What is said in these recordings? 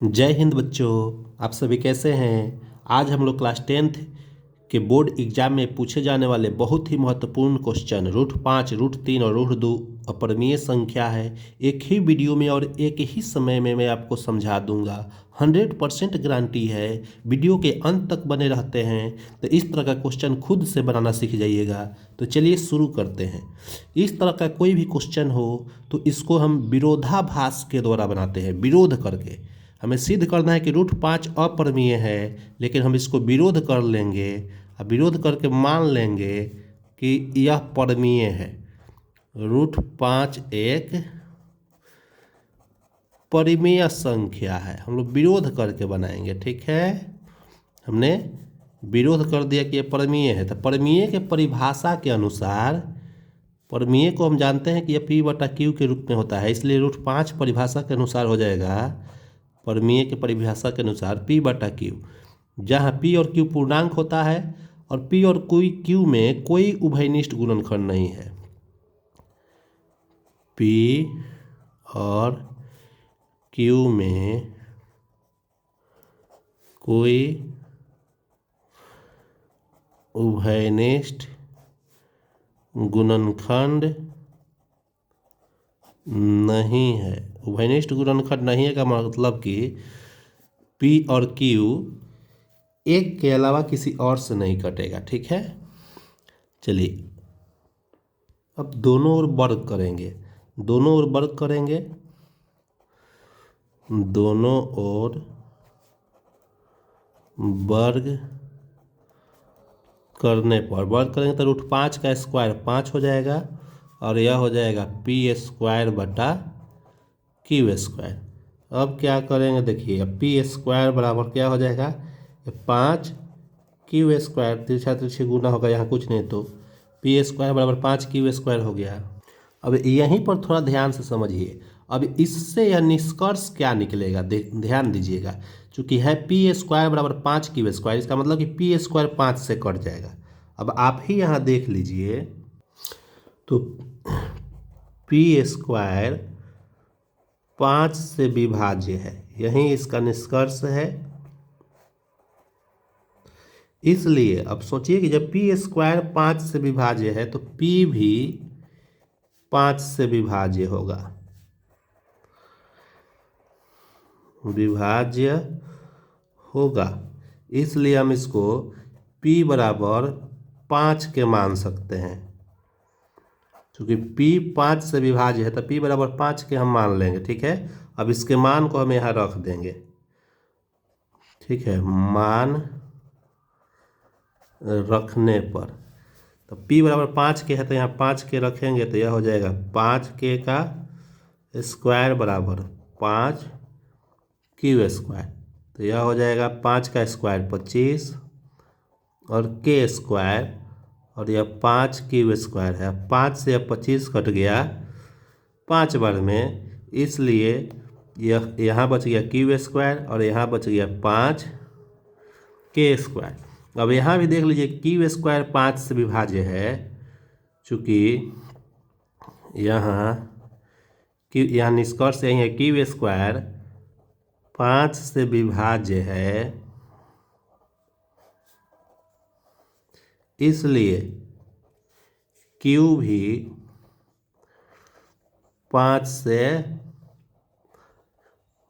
जय हिंद बच्चों। आप सभी कैसे हैं। आज हम लोग क्लास 10th के बोर्ड एग्जाम में पूछे जाने वाले बहुत ही महत्वपूर्ण क्वेश्चन √5, √3 और √2 अपरिमेय संख्या है। एक ही वीडियो में और एक ही समय में मैं आपको समझा दूंगा। 100% गारंटी है। वीडियो के अंत तक बने रहते हैं तो इस तरह का क्वेश्चन खुद से बनाना सीख जाइएगा। तो चलिए शुरू करते हैं। इस तरह का कोई भी क्वेश्चन हो तो इसको हम विरोधाभास के द्वारा बनाते हैं, विरोध करके। हमें सिद्ध करना है कि √5 अपरिमेय है, लेकिन हम इसको विरोध कर लेंगे और विरोध करके मान लेंगे कि यह परिमेय है। √5 एक परिमेय संख्या है। हम लोग विरोध करके बनाएंगे, ठीक है। हमने विरोध कर दिया कि यह परिमेय है। तो परिमेय के परिभाषा के अनुसार परिमेय को हम जानते हैं कि यह P/Q के रूप में होता है, इसलिए √5 परिभाषा के अनुसार हो जाएगा। परिमेय के परिभाषा के अनुसार P/Q, जहाँ P और Q पूर्णांक होता है और P और Q में कोई उभयनिष्ठ गुणनखंड नहीं है। P और Q में कोई उभयनिष्ठ गुणनखंड नहीं है। उभयनिष्ठ गुणनखंड नहीं है का मतलब कि P और Q एक के अलावा किसी और से नहीं कटेगा, ठीक है। चलिए अब दोनों ओर वर्ग करेंगे। दोनों ओर वर्ग करेंगे, दोनों ओर वर्ग करने पर वर्ग करेंगे तो √5 का स्क्वायर 5 हो जाएगा और यह हो जाएगा P² / Q²। अब क्या करेंगे, देखिए P² बराबर क्या हो जाएगा, 5 Q², तिरछा तिरछी गुना होगा, यहाँ कुछ नहीं तो P² बराबर 5 Q² हो गया। अब यहीं पर थोड़ा ध्यान से समझिए। अब इससे यह निष्कर्ष क्या निकलेगा, ध्यान दीजिएगा। चूंकि है P² बराबर 5 Q², इसका मतलब कि P² 5 से कट जाएगा। अब आप ही यहाँ देख लीजिए तो P² 5 से विभाज्य है, यही इसका निष्कर्ष है। इसलिए अब सोचिए कि जब P² 5 से विभाज्य है तो P भी 5 से विभाज्य होगा, विभाज्य होगा। इसलिए हम इसको P बराबर 5 के मान सकते हैं। क्योंकि P 5 से विभाज्य है तो P बराबर 5 के हम मान लेंगे, ठीक है। अब इसके मान को हम यहाँ रख देंगे, ठीक है। मान रखने पर तो P बराबर 5 के है तो यहाँ 5 के रखेंगे तो यह हो जाएगा 5K का स्क्वायर बराबर 5 Q²। तो यह हो जाएगा 5 का स्क्वायर 25 और K² और यह 5 Q² है। 5 से यह 25 कट गया 5 बार में, इसलिए यह यहाँ बच गया Q² और यहाँ बच गया 5 K²। अब यहाँ भी देख लीजिए Q² 5 से विभाज्य है। चूँकि यहाँ निष्कर्ष यही है Q² 5 से विभाज्य है, इसलिए Q भी 5 से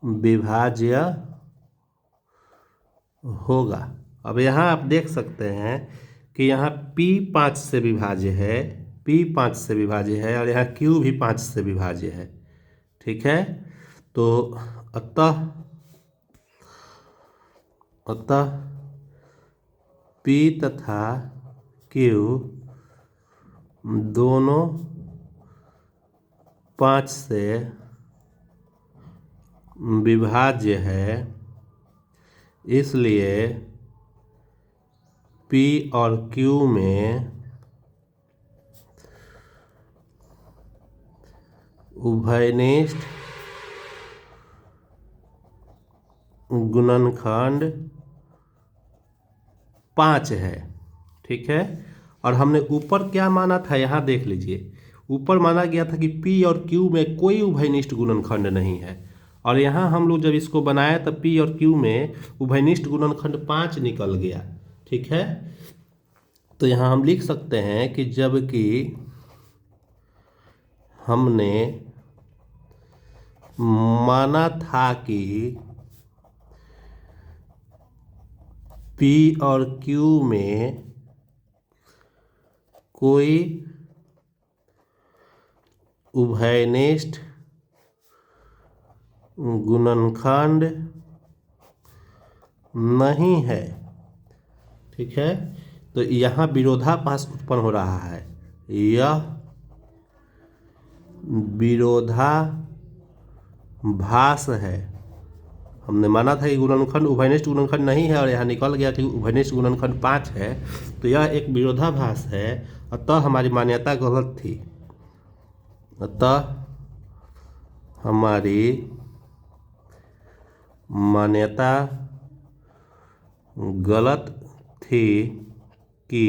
विभाज्य होगा। अब यहाँ आप देख सकते हैं कि यहाँ P 5 से विभाज्य है, P 5 से विभाज्य है और यहाँ Q भी 5 से विभाज्य है, ठीक है। तो अतः P तथा Q दोनों 5 से विभाज्य है, इसलिए P और Q में उभयनिष्ठ गुणनखंड 5 है, ठीक है। और हमने ऊपर क्या माना था, यहाँ देख लीजिए। ऊपर माना गया था कि P और Q में कोई उभयनिष्ठ गुणनखंड नहीं है, और यहाँ हम लोग जब इसको बनाए तब P और Q में उभयनिष्ठ गुणनखंड 5 निकल गया। ठीक है, तो यहाँ हम लिख सकते हैं कि जबकि हमने माना था कि P और Q में कोई उभयनिष्ठ गुणनखंड नहीं है। ठीक है, तो यहाँ विरोधाभास उत्पन्न हो रहा है। यह विरोधाभास है। हमने माना था कि गुणनखंड उभयनिष्ठ गुणनखंड नहीं है और यहाँ निकल गया कि उभयनिष्ठ गुणनखंड 5 है, तो यह एक विरोधाभास है। अतः हमारी मान्यता गलत थी। अतः हमारी मान्यता गलत थी कि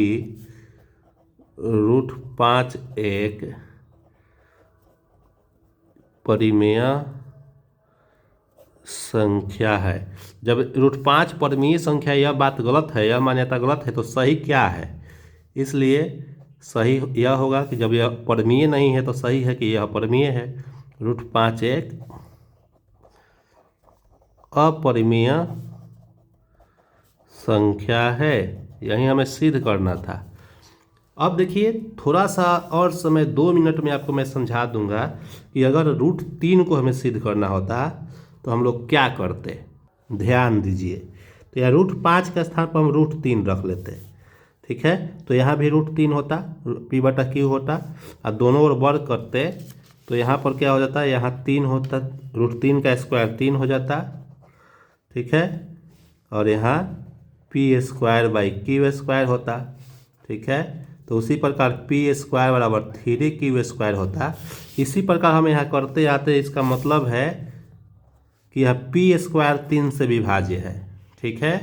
√5 एक परिमेय संख्या है। जब √5 परिमेय संख्या, यह बात गलत है, यह मान्यता गलत है, तो सही क्या है? इसलिए सही यह होगा कि जब यह परिमेय नहीं है तो सही है कि यह परिमेय है। √5 एक अपरिमेय संख्या है, यही हमें सिद्ध करना था। अब देखिए, थोड़ा सा और समय 2 मिनट में आपको मैं समझा दूंगा कि अगर √3 को हमें सिद्ध करना होता तो हम लोग क्या करते। ध्यान दीजिए, तो यहाँ √5 के स्थान पर हम √3 रख लेते। ठीक है, तो यहाँ भी √3 होता, P/Q होता, और दोनों ओर वर्ग करते तो यहाँ पर क्या हो जाता है, यहाँ 3 होता, √3 का स्क्वायर 3 हो जाता। ठीक है, और यहाँ P²/Q² होता। ठीक है, तो उसी प्रकार P² = 3Q² होता। इसी प्रकार हम यहाँ करते आते, इसका मतलब है कि यह P² 3 से विभाज्य है। ठीक है,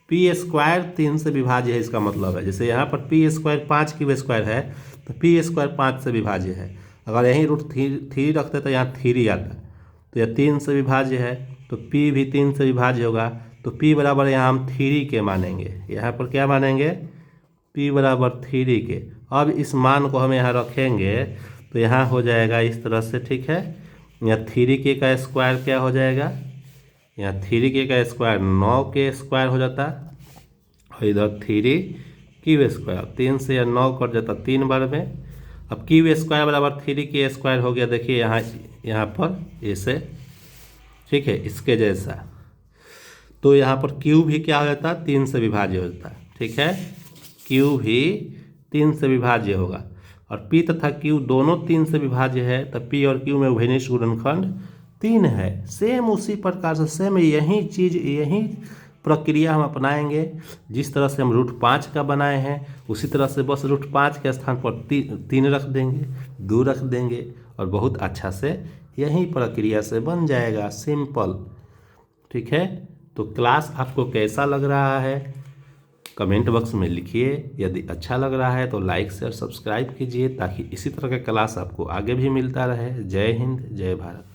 P² 3 से विभाज्य है, इसका मतलब है जैसे यहाँ पर P² 5Q² है तो P² 5 से विभाज्य है। अगर यहीं √3 रखते तो यहाँ 3 आता, तो यह 3 से विभाज्य है, तो P भी 3 से विभाज्य होगा। तो P बराबर यहाँ हम 3 के मानेंगे। यहाँ पर क्या मानेंगे? P बराबर 3 के। अब इस मान को हम यहाँ रखेंगे तो यहाँ हो जाएगा इस तरह से। ठीक है, यहाँ 3K का स्क्वायर क्या हो जाएगा? यहाँ 3K का स्क्वायर 9K² हो जाता, और इधर 3Q², 3 से यह 9 कट जाता 3 बार में। अब Q² बराबर 3K² हो गया। देखिए यहाँ पर ऐसे, ठीक है, इसके जैसा। तो यहाँ पर Q भी क्या हो जाता? 3 से विभाज्य हो जाता। ठीक है, Q भी 3 से विभाज्य होगा, और P तथा Q दोनों 3 से विभाज्य है, तो P और Q में उभयनिष्ठ गुणनखंड 3 है। सेम उसी प्रकार से, सेम यही चीज़, यही प्रक्रिया हम अपनाएंगे। जिस तरह से हम √5 का बनाए हैं उसी तरह से बस √5 के स्थान पर 3 रख देंगे, 2 रख देंगे, और बहुत अच्छा से यही प्रक्रिया से बन जाएगा। सिंपल। ठीक है, तो क्लास आपको कैसा लग रहा है कमेंट बॉक्स में लिखिए। यदि अच्छा लग रहा है तो लाइक शेयर सब्सक्राइब कीजिए, ताकि इसी तरह का क्लास आपको आगे भी मिलता रहे। जय हिंद, जय भारत।